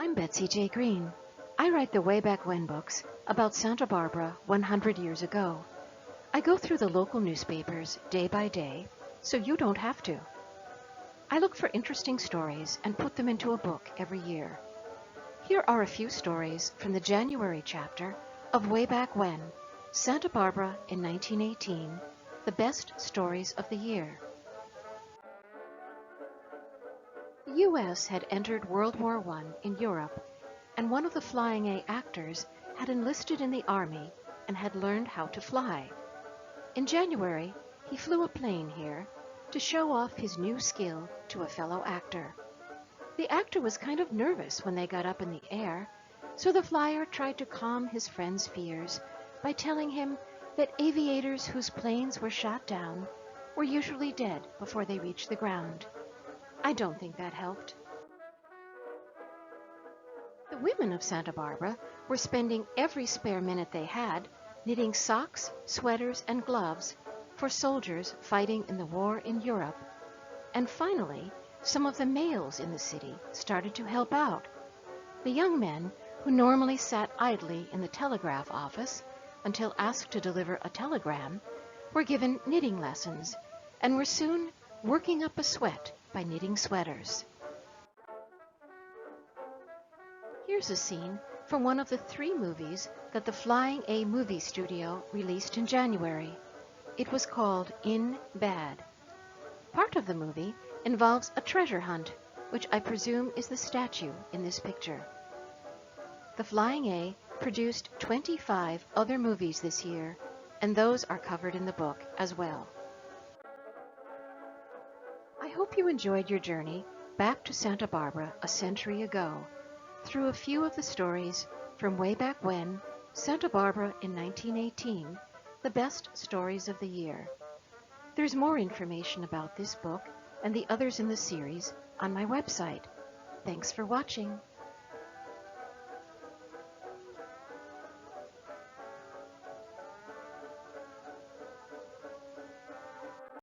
I'm Betsy J. Green. I write the Way Back When books about Santa Barbara 100 years ago. I go through the local newspapers day by day, so you don't have to. I look for interesting stories and put them into a book every year. Here are a few stories from the January chapter of Way Back When, Santa Barbara in 1918, the best stories of the year. The U.S. had entered World War I in Europe, and one of the Flying A actors had enlisted in the Army and had learned how to fly. In January, he flew a plane here to show off his new skill to a fellow actor. The actor was kind of nervous when they got up in the air, so the flyer tried to calm his friend's fears by telling him that aviators whose planes were shot down were usually dead before they reached the ground. I don't think that helped. The women of Santa Barbara were spending every spare minute they had knitting socks, sweaters, and gloves for soldiers fighting in the war in Europe. And finally, some of the males in the city started to help out. The young men, who normally sat idly in the telegraph office until asked to deliver a telegram, were given knitting lessons and were soon working up a sweat by knitting sweaters. Here's a scene from one of the 3 movies that the Flying A movie studio released in January. It was called In Bad. Part of the movie involves a treasure hunt, which I presume is the statue in this picture. The Flying A produced 25 other movies this year, and those are covered in the book as well. I hope you enjoyed your journey back to Santa Barbara a century ago, through a few of the stories from Way Back When, Santa Barbara in 1918, the best stories of the year. There's more information about this book and the others in the series on my website. Thanks for watching.